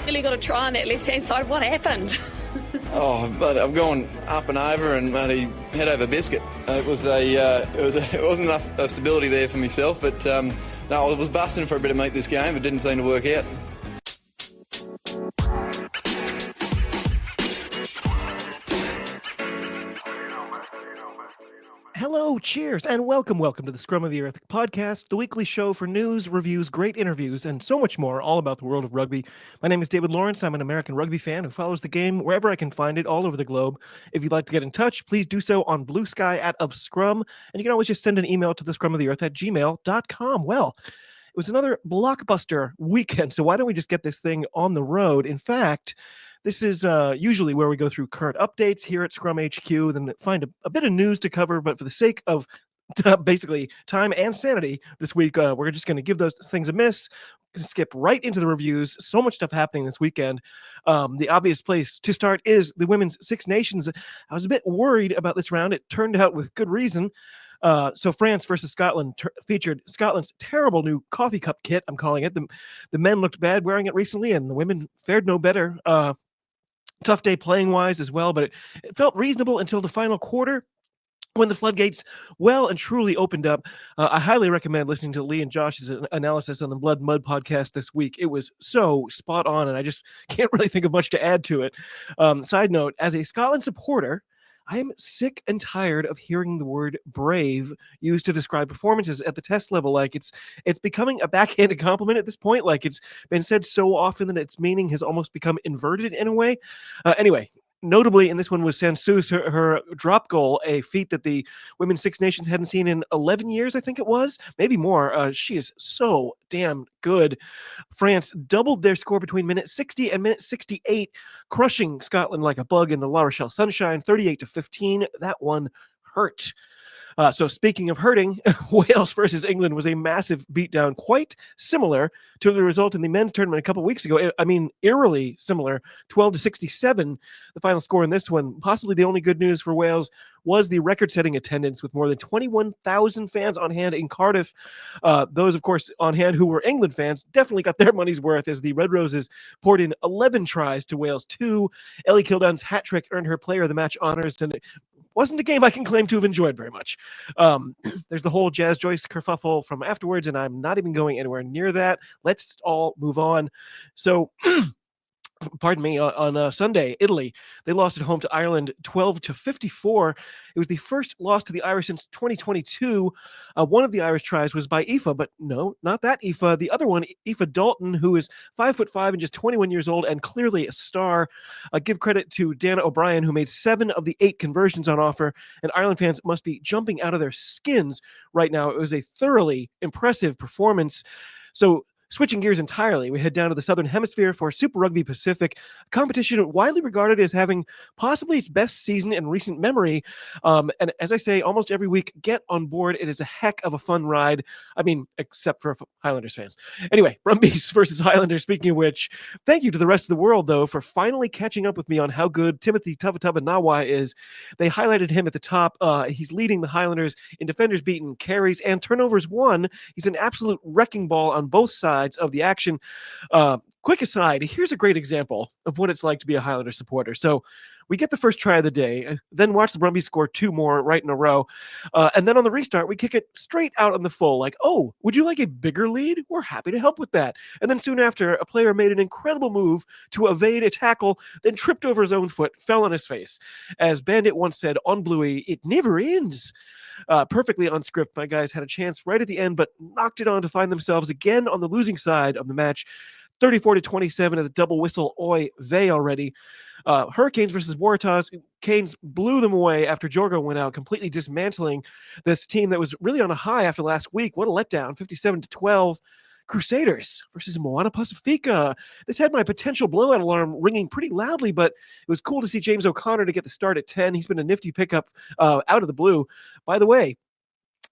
Really got to try on that left-hand side. What happened? Oh, but I've gone up and over and bloody head over biscuit. It wasn't enough stability there for myself, but no, I was busting for a bit of meat this game. It didn't seem to work out. Hello, cheers, and welcome to the Scrum of the Earth podcast, the weekly show for news, reviews, great interviews, and so much more, all about the world of rugby. My name is David Lawrence. I'm an American rugby fan who follows the game wherever I can find it all over the globe. If you'd like to get in touch, please do so on Blue Sky @ofscrum, and you can always just send an email to thescrumoftheearth@gmail.com. Well, it was another blockbuster weekend, so why don't we just get this thing on the road? In fact, this is usually where we go through current updates here at Scrum HQ, then find a bit of news to cover, but for the sake of basically time and sanity this week, we're just going to give those things a miss, skip right into the reviews. So much stuff happening this weekend. The obvious place to start is the Women's Six Nations. I was a bit worried about this round. It turned out with good reason. So France versus Scotland featured Scotland's terrible new coffee cup kit, I'm calling it. The men looked bad wearing it recently, and the women fared no better. Tough day playing-wise as well, but it felt reasonable until the final quarter, when the floodgates well and truly opened up. I highly recommend listening to Lee and Josh's analysis on the Blood Mud podcast this week. It was so spot on, and I just can't really think of much to add to it. Side note, as a Scotland supporter, I am sick and tired of hearing the word brave used to describe performances at the test level. Like it's becoming a backhanded compliment at this point. Like it's been said so often that its meaning has almost become inverted in a way. Anyway, notably in this one was Sansus, her drop goal, a feat that the Women's Six Nations hadn't seen in 11 years, I think it was, maybe more. She is so damn good. France doubled their score between minute 60 and minute 68, crushing Scotland like a bug in the La Rochelle sunshine, 38-15. That one hurt. So speaking of hurting, Wales versus England was a massive beatdown, quite similar to the result in the men's tournament a couple weeks ago. I mean, eerily similar, 12-67, the final score in this one. Possibly the only good news for Wales was the record-setting attendance with more than 21,000 fans on hand in Cardiff. Those, of course, on hand who were England fans definitely got their money's worth as the Red Roses poured in 11 tries to Wales 2. Ellie Kildown's hat trick earned her player of the match honors, and it wasn't a game I can claim to have enjoyed very much. There's the whole Jazz Joyce kerfuffle from afterwards, and I'm not even going anywhere near that. Let's all move on. So, pardon me, on Sunday, Italy, they lost at home to Ireland 12-54. It was the first loss to the Irish since 2022. One of the Irish tries was by Aoife, but no, not that Aoife. The other one, Aoife Dalton, who is 5'5" and just 21 years old and clearly a star. Give credit to Dana O'Brien, who made 7 of the 8 conversions on offer, and Ireland fans must be jumping out of their skins right now. It was a thoroughly impressive performance. So, switching gears entirely, we head down to the Southern Hemisphere for Super Rugby Pacific, a competition widely regarded as having possibly its best season in recent memory. And as I say, almost every week, get on board. It is a heck of a fun ride. I mean, except for Highlanders fans. Anyway, Brumbies versus Highlanders. Speaking of which, thank you to the rest of the world, though, for finally catching up with me on how good Timothy Tavatabanawai is. They highlighted him at the top. He's leading the Highlanders in defenders beaten, carries, and turnovers won. He's an absolute wrecking ball on both sides of the action. Quick aside, here's a great example of what it's like to be a Highlander supporter. So we get the first try of the day, then watch the Brumbies score 2 more right in a row. And then on the restart, we kick it straight out on the full. Like, oh, would you like a bigger lead? We're happy to help with that. And then soon after, a player made an incredible move to evade a tackle, then tripped over his own foot, fell on his face. As Bandit once said on Bluey, it never ends. Perfectly on script, my guys had a chance right at the end, but knocked it on to find themselves again on the losing side of the match. 34-27 at the double whistle. Oy vey already. Hurricanes versus Waratahs. Canes blew them away after Jorgo went out, completely dismantling this team that was really on a high after last week. What a letdown, 57-12. Crusaders versus Moana Pacifica. This had my potential blowout alarm ringing pretty loudly, but it was cool to see James O'Connor to get the start at 10. He's been a nifty pickup out of the blue. By the way,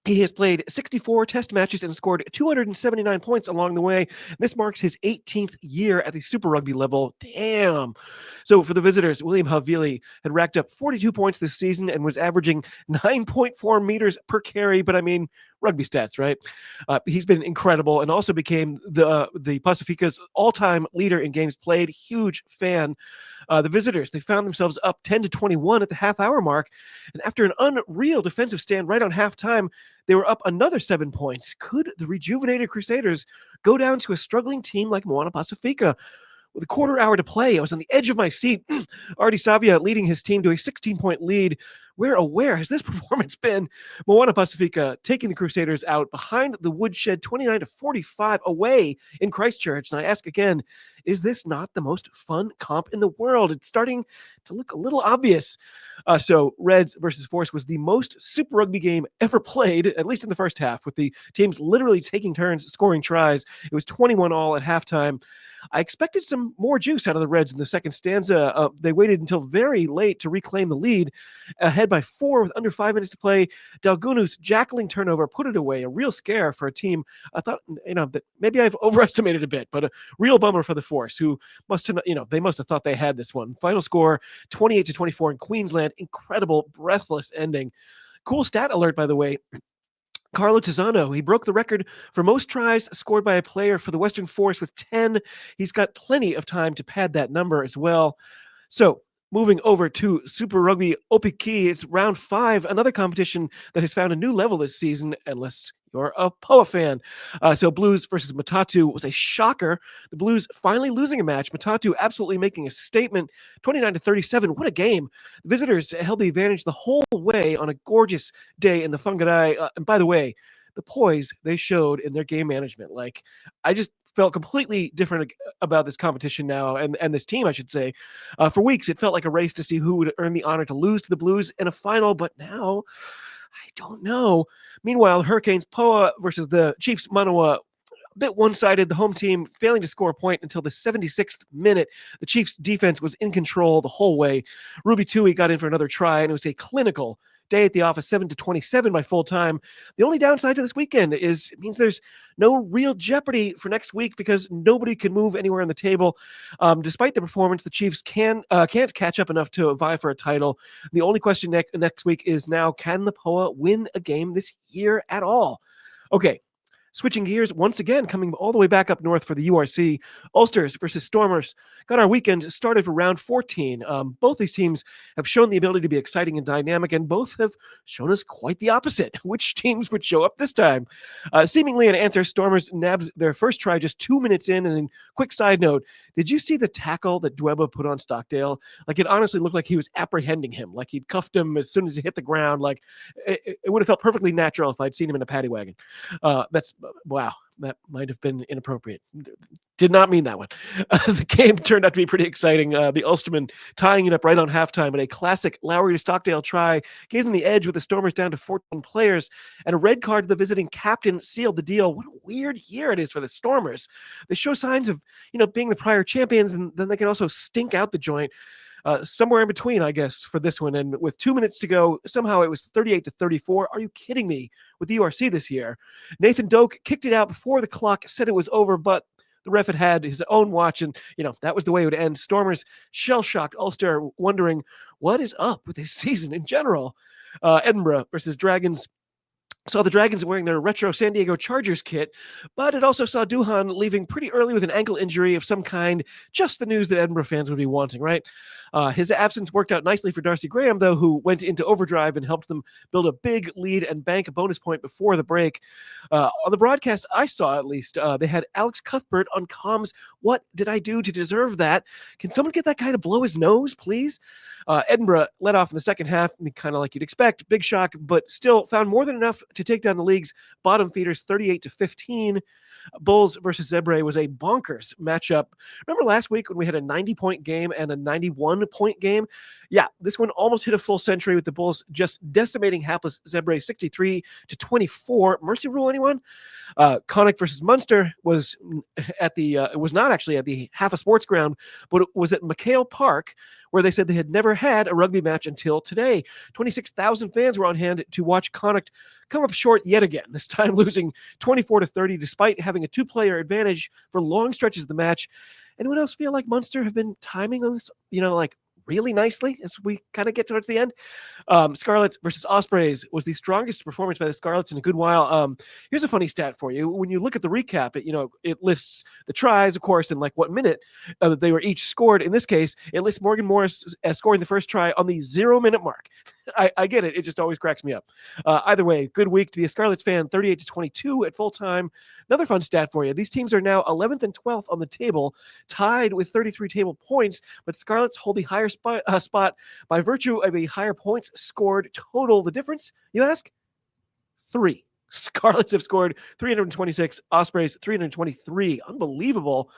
he has played 64 test matches and scored 279 points along the way. This marks his 18th year at the Super Rugby level. Damn. So for the visitors, William Havili had racked up 42 points this season and was averaging 9.4 meters per carry. But I mean, rugby stats, right? He's been incredible and also became the Pacifica's all-time leader in games played. Huge fan. The visitors, they found themselves up 10-21 at the half-hour mark, and after an unreal defensive stand right on halftime, they were up another 7 points. Could the rejuvenated Crusaders go down to a struggling team like Moana Pacifica? With a quarter hour to play, I was on the edge of my seat. Artie Savia leading his team to a 16-point lead. Where has this performance been? Moana Pacifica taking the Crusaders out behind the woodshed 29-45 away in Christchurch. And I ask again, is this not the most fun comp in the world? It's starting to look a little obvious. So Reds versus Force was the most Super Rugby game ever played, at least in the first half, with the teams literally taking turns scoring tries. It was 21-all at halftime. I expected some more juice out of the Reds in the second stanza. They waited until very late to reclaim the lead, ahead by 4 with under 5 minutes to play. Dalgunu's jackling turnover put it away, a real scare for a team. I thought, that maybe I've overestimated a bit, but a real bummer for the Force, who must have, they must have thought they had this one. Final score, 28-24 in Queensland. Incredible, breathless ending. Cool stat alert, by the way. Carlo Tizzano, he broke the record for most tries scored by a player for the Western Force with 10. He's got plenty of time to pad that number as well. So moving over to Super Rugby Opiki, it's round 5, another competition that has found a new level this season, unless you're a POA fan. So Blues versus Matatu was a shocker. The Blues finally losing a match. Matatu absolutely making a statement, 29-37. What a game. The visitors held the advantage the whole way on a gorgeous day in the Whangarei. And by the way, the poise they showed in their game management. I just felt completely different about this competition now, and this team, I should say. For weeks, it felt like a race to see who would earn the honor to lose to the Blues in a final, but now, I don't know. Meanwhile, Hurricanes POA versus the Chiefs Manawa, a bit one-sided. The home team failing to score a point until the 76th minute. The Chiefs' defense was in control the whole way. Ruby Tui got in for another try, and it was a clinical day at the office, 7-27 by full time. The only downside to this weekend is it means there's no real jeopardy for next week because nobody can move anywhere on the table. Despite the performance, the Chiefs can't catch up enough to vie for a title. The only question next week is now, can the POA win a game this year at all? Okay. Switching gears once again, coming all the way back up north for the URC, Ulsters versus Stormers. Got our weekend started for round 14. Both these teams have shown the ability to be exciting and dynamic, and both have shown us quite the opposite. Which teams would show up this time? Seemingly an answer, Stormers nabbed their first try just 2 minutes in. And quick side note, did you see the tackle that Dweba put on Stockdale? It honestly looked like he was apprehending him, like he'd cuffed him as soon as he hit the ground. It would have felt perfectly natural if I'd seen him in a paddy wagon. Wow, that might have been inappropriate. Did not mean that one. The game turned out to be pretty exciting. The Ulstermen tying it up right on halftime, and a classic Lowry to Stockdale try gave them the edge with the Stormers down to 14 players, and a red card to the visiting captain sealed the deal. What a weird year it is for the Stormers. They show signs of, being the prior champions, and then they can also stink out the joint. Somewhere in between, I guess, for this one. And with 2 minutes to go, somehow it was 38-34. Are you kidding me? With the URC this year, Nathan Doak kicked it out before the clock said it was over, but the ref had his own watch, and that was the way it would end. Stormers shell-shocked Ulster, wondering what is up with this season in general. Edinburgh versus Dragons. Saw the Dragons wearing their retro San Diego Chargers kit, but it also saw Duhan leaving pretty early with an ankle injury of some kind. Just the news that Edinburgh fans would be wanting, right? His absence worked out nicely for Darcy Graham, though, who went into overdrive and helped them build a big lead and bank a bonus point before the break. On the broadcast I saw, at least, they had Alex Cuthbert on comms. What did I do to deserve that? Can someone get that guy to blow his nose, please? Edinburgh led off in the second half, kind of like you'd expect. Big shock, but still found more than enough to take down the league's bottom feeders 38-15. Bulls versus Zebre was a bonkers matchup. Remember last week when we had a 90-point game and a 91-point game? Yeah, this one almost hit a full century with the Bulls just decimating hapless Zebre 63-24. Mercy rule, anyone? Connacht versus Munster was it was not actually at the Half a Sports Ground, but it was at McHale Park, where they said they had never had a rugby match until today. 26,000 fans were on hand to watch Connacht come up short yet again, this time losing 24-30 despite having a two-player advantage for long stretches of the match. Anyone else feel like Munster have been timing on this, really nicely as we kind of get towards the end. Scarlets versus Ospreys was the strongest performance by the Scarlets in a good while. Here's a funny stat for you. When you look at the recap, it lists the tries, of course, and like what minute they were each scored. In this case, it lists Morgan Morris as scoring the first try on the 0-minute mark. I get it. It just always cracks me up. Either way, good week to be a Scarlets fan, 38-22 at full time. Another fun stat for you. These teams are now 11th and 12th on the table, tied with 33 table points, but Scarlets hold the higher spot by virtue of a higher points scored total. The difference, you ask? 3. Scarlets have scored 326, Ospreys 323. Unbelievable.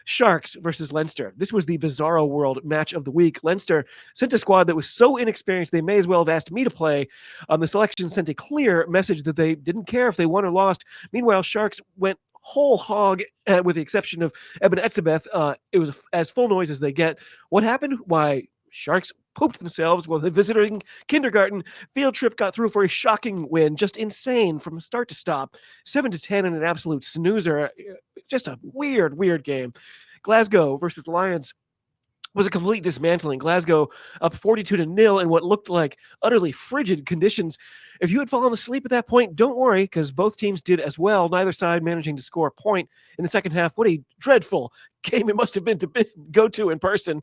Sharks versus Leinster. This was the Bizarro World match of the week. Leinster sent a squad that was so inexperienced they may as well have asked me to play. The selection sent a clear message that they didn't care if they won or lost. Meanwhile, Sharks went whole hog, with the exception of Eben Etzebeth. It was as full noise as they get. What happened? Why, Sharks pooped themselves while the visiting kindergarten field trip got through for a shocking win. Just insane from start to stop. 7-10 in an absolute snoozer. Just a weird game. Glasgow versus Lions was a complete dismantling. Glasgow up 42-0 in what looked like utterly frigid conditions. If you had fallen asleep at that point, don't worry, because both teams did as well, neither side managing to score a point in the second half. What a dreadful game it must have been to go to in person.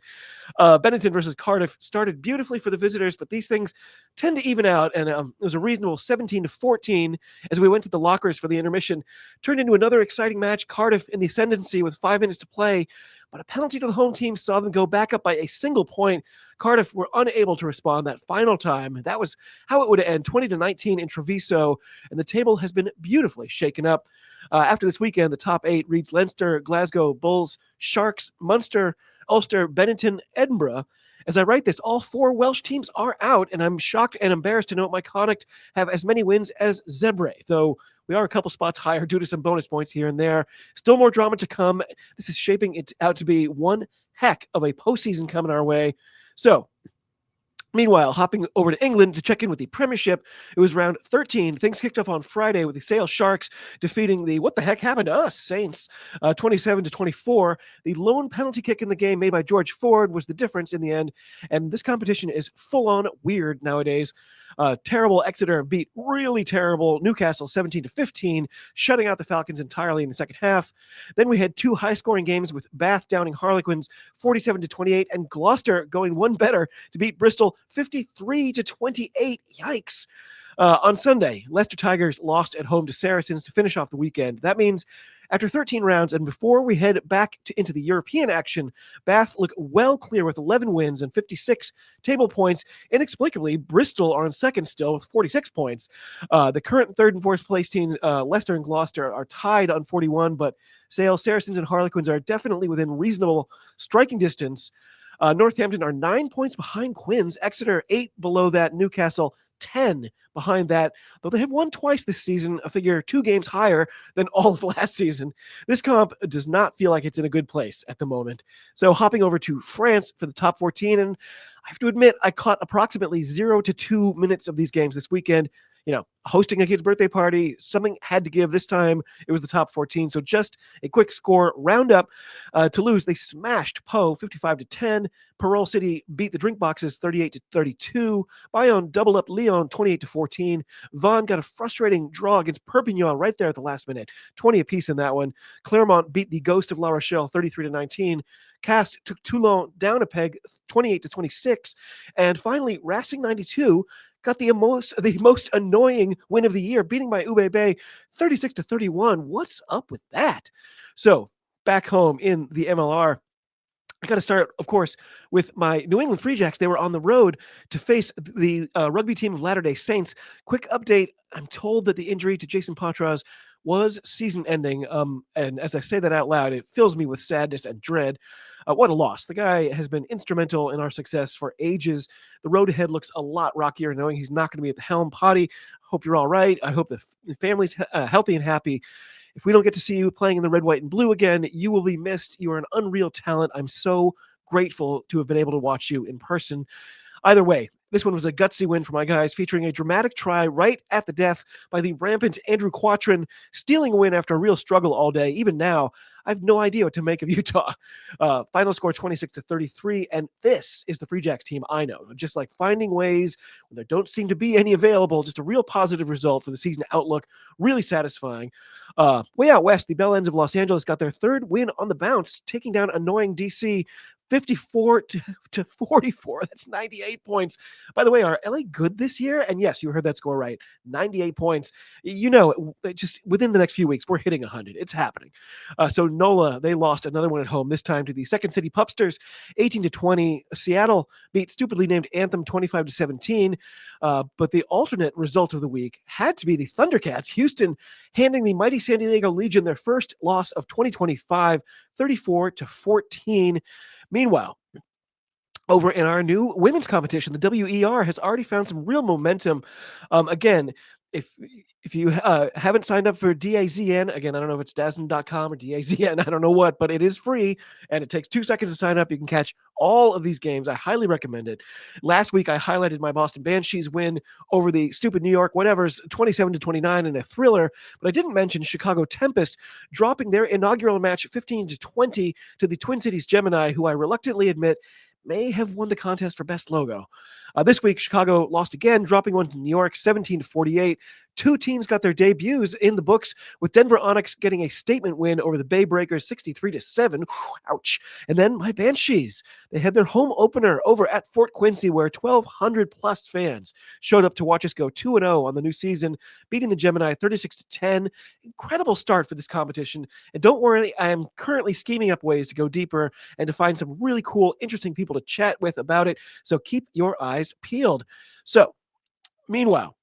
Benetton versus Cardiff started beautifully for the visitors, but these things tend to even out, and it was a reasonable 17-14 as we went to the lockers for the intermission. Turned into another exciting match. Cardiff in the ascendancy with 5 minutes to play, but a penalty to the home team saw them go back up by a single point. Cardiff were unable to respond that final time. That was how it would end, 20-19 in Treviso, and the table has been beautifully shaken up. After this weekend, the top 8 reads Leinster, Glasgow, Bulls, Sharks, Munster, Ulster, Benetton, Edinburgh. As I write this, all 4 Welsh teams are out, and I'm shocked and embarrassed to note my Connacht have as many wins as Zebre, though we are a couple spots higher due to some bonus points here and there. Still more drama to come. This is shaping it out to be one heck of a postseason coming our way. So, meanwhile, hopping over to England to check in with the Premiership, it was round 13. Things kicked off on Friday with the Sale Sharks defeating the what the heck happened to us Saints 27-24. The lone penalty kick in the game made by George Ford was the difference in the end, and this competition is full-on weird nowadays. Terrible Exeter beat really terrible Newcastle 17-15, shutting out the Falcons entirely in the second half. Then we had 2 high-scoring games with Bath downing Harlequins 47-28 and Gloucester going one better to beat Bristol 53-28. Yikes. On Sunday, Leicester Tigers lost at home to Saracens to finish off the weekend. That means after 13 rounds and before we head back into the European action, Bath look well clear with 11 wins and 56 table points. Inexplicably, Bristol are in second still with 46 points. The current third and fourth place teams, Leicester and Gloucester, are tied on 41, but Sale, Saracens, and Harlequins are definitely within reasonable striking distance. Northampton are 9 points behind Quins. Exeter 8 below that. Newcastle 10 behind that, though they have won twice this season, a figure 2 games higher than all of last season. This comp does not feel like it's in a good place at the moment. So hopping over to France for the top 14, and I have to admit, I caught approximately 0 to 2 minutes of these games this weekend. Hosting a kid's birthday party, something had to give. This time it was the top 14. So just a quick score roundup. Toulouse, they smashed Pau 55-10. Parole City beat the Drink Boxes 38-32. Bayonne doubled up Lyon 28-14. Vannes got a frustrating draw against Perpignan right there at the last minute, 20 apiece in that one. Clermont beat the Ghost of La Rochelle 33-19. Castres took Toulon down a peg 28-26. And finally, Racing 92 got the most annoying win of the year, beating by UBB 36-31. What's up with that? So back home in the MLR, I got to start, of course, with my New England Free Jacks. They were on the road to face the rugby team of Latter-day Saints. Quick update, I'm told that the injury to Jason Patras was season-ending, and as I say that out loud, it fills me with sadness and dread. What a loss. The guy has been instrumental in our success for ages. The road ahead looks a lot rockier knowing he's not going to be at the helm. Potty, hope you're all right. I hope the family's healthy and happy. If we don't get to see you playing in the red, white, and blue again, you will be missed. You are an unreal talent. I'm so grateful to have been able to watch you in person. Either way, This one was a gutsy win for my guys, featuring a dramatic try right at the death by the rampant Andrew Quattrin, stealing a win after a real struggle all day. Even now, I have no idea what to make of Utah. Final score 26-33, and this is the Free Jacks team I know. Just like finding ways when there don't seem to be any available, just a real positive result for the season outlook. Really satisfying. Way out west, the Bellends of Los Angeles got their third win on the bounce, taking down annoying DC 54-44. That's 98 points. By the way, are LA good this year? And yes, you heard that score right. 98 points. You know, just within the next few weeks, we're hitting 100. It's happening. So NOLA, they lost another one at home, this time to the Second City Pupsters, 18-20. Seattle beat stupidly named Anthem 25-17. But the alternate result of the week had to be the Thundercats, Houston, handing the mighty San Diego Legion their first loss of 2025, 34-14. Meanwhile, over in our new women's competition, the WER has already found some real momentum. Again, if you haven't signed up for DAZN, again, I don't know if it's DAZN.com or DAZN, I don't know what, but it is free, and it takes 2 seconds to sign up. You can catch all of these games. I highly recommend it. Last week, I highlighted my Boston Banshees win over the stupid New York whatevers, 27-29 in a thriller, but I didn't mention Chicago Tempest dropping their inaugural match 15-20 to the Twin Cities Gemini, who I reluctantly admit may have won the contest for best logo. This week, Chicago lost again, dropping one to New York, 17-48. Two teams got their debuts in the books, with Denver Onyx getting a statement win over the Bay Breakers, 63-7. Ouch. And then my Banshees. They had their home opener over at Fort Quincy, where 1,200 plus fans showed up to watch us go 2-0 on the new season, beating the Gemini 36-10. Incredible start for this competition. And don't worry, I am currently scheming up ways to go deeper and to find some really cool, interesting people to chat with about it. So keep your eyes peeled. So, meanwhile,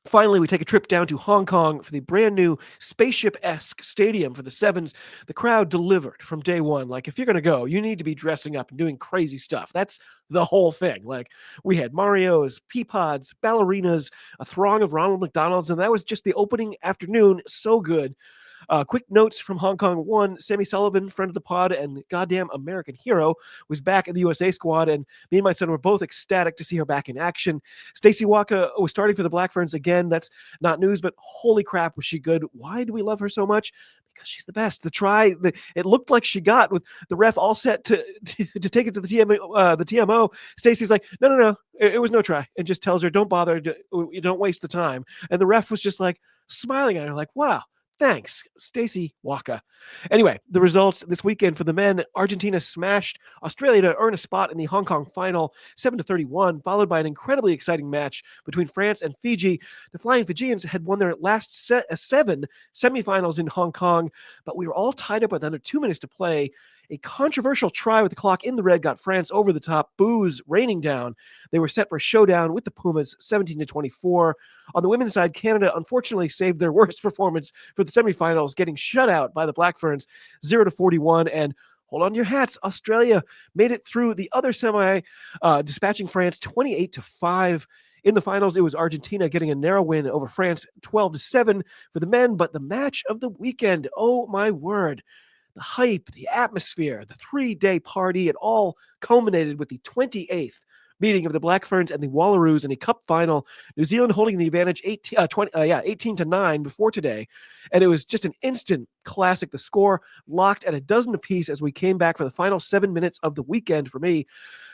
finally, we take a trip down to Hong Kong for the brand new spaceship-esque stadium for the Sevens. The crowd delivered from day one. Like, if you're going to go, you need to be dressing up and doing crazy stuff. That's the whole thing. Like, we had Marios, Peapods, ballerinas, a throng of Ronald McDonald's, and that was just the opening afternoon. So good. Quick notes from Hong Kong. One, Sammy Sullivan, friend of the pod and goddamn American hero, was back in the USA squad, and me and my son were both ecstatic to see her back in action. Stacey Waka was starting for the Black Ferns again. That's not news, but holy crap, was she good. Why do we love her so much? Because she's the best. It looked like she got with the ref all set to take it to the TMO. Stacey's like, no, it was no try, and just tells her, don't bother, you don't waste the time. And the ref was just like smiling at her, like, wow. Thanks, Stacey Waka. Anyway, the results this weekend for the men: Argentina smashed Australia to earn a spot in the Hong Kong final, 7-31, followed by an incredibly exciting match between France and Fiji. The Flying Fijians had won their last 7 semifinals in Hong Kong, but we were all tied up with under 2 minutes to play. A controversial try with the clock in the red got France over the top, boos raining down. They were set for a showdown with the Pumas, 17-24. On the women's side, Canada unfortunately saved their worst performance for the semifinals, getting shut out by the Black Ferns, 0-41. And hold on to your hats, Australia made it through the other semi, dispatching France 28-5. In the finals, it was Argentina getting a narrow win over France, 12-7 for the men. But the match of the weekend, oh my word. The hype, the atmosphere, the 3-day party, it all culminated with the 28th meeting of the Black Ferns and the Wallaroos in a cup final. New Zealand holding the advantage 18-9 before today. And it was just an instant classic. The score locked at a dozen apiece as we came back for the final 7 minutes of the weekend for me.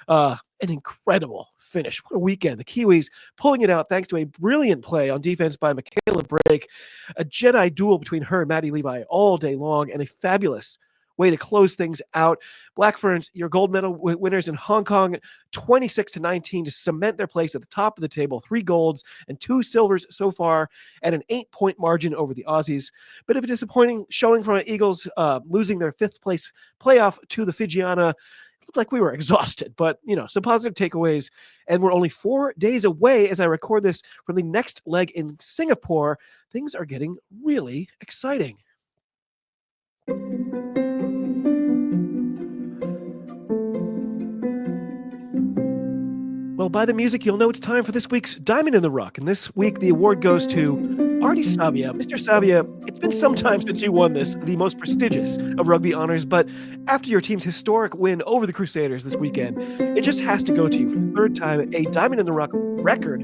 An incredible finish. What a weekend. The Kiwis pulling it out thanks to a brilliant play on defense by Michaela Brake, a Jedi duel between her and Maddie Levi all day long, and a fabulous way to close things out. Black Ferns, your gold medal winners in Hong Kong, 26-19 to cement their place at the top of the table. 3 golds and 2 silvers so far at an 8-point margin over the Aussies. Bit of a disappointing showing from the Eagles, losing their 5th place playoff to the Fijiana. Looked like we were exhausted, but some positive takeaways. And we're only 4 days away as I record this from the next leg in Singapore. Things are getting really exciting. Well, by the music, you'll know it's time for this week's Diamond in the Rough. And this week, the award goes to Artie Savia. Mr. Savia, it's been some time since you won this, the most prestigious of rugby honors, but after your team's historic win over the Crusaders this weekend, it just has to go to you for the third time, a Diamond in the Rough record.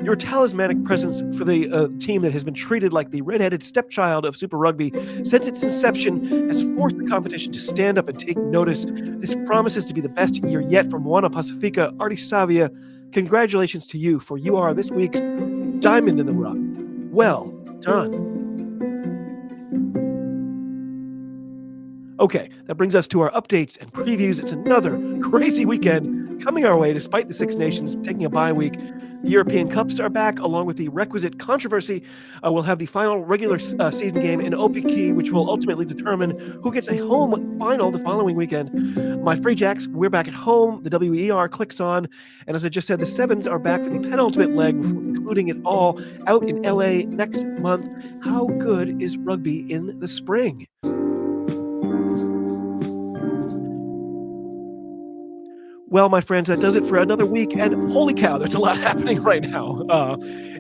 Your talismanic presence for the team that has been treated like the redheaded stepchild of Super Rugby since its inception has forced the competition to stand up and take notice. This promises to be the best year yet from Moana Pacifica. Artie Savia, congratulations to you, for you are this week's Diamond in the Rough. Well done. Okay, that brings us to our updates and previews. It's another crazy weekend coming our way despite the Six Nations taking a bye week. The European Cups are back, along with the requisite controversy. We'll have the final regular season game in Opiki, which will ultimately determine who gets a home final the following weekend. My Free Jacks, we're back at home. The WER clicks on. And as I just said, the Sevens are back for the penultimate leg, including it all out in LA next month. How good is rugby in the spring? Well, my friends, that does it for another week. And holy cow, there's a lot happening right now.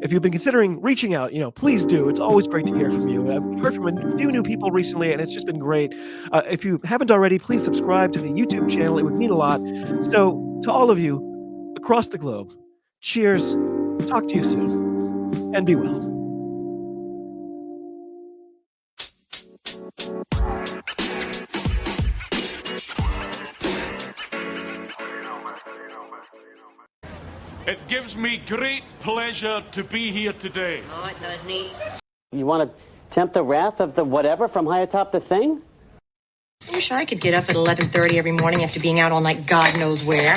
If you've been considering reaching out, please do. It's always great to hear from you. I've heard from a few new people recently, and it's just been great. If you haven't already, please subscribe to the YouTube channel. It would mean a lot. So, to all of you across the globe, cheers. Talk to you soon. And be well. It gives me great pleasure to be here today. Oh, it does, Nate. You want to tempt the wrath of the whatever from high atop the thing? I wish I could get up at 11:30 every morning after being out all night God knows where.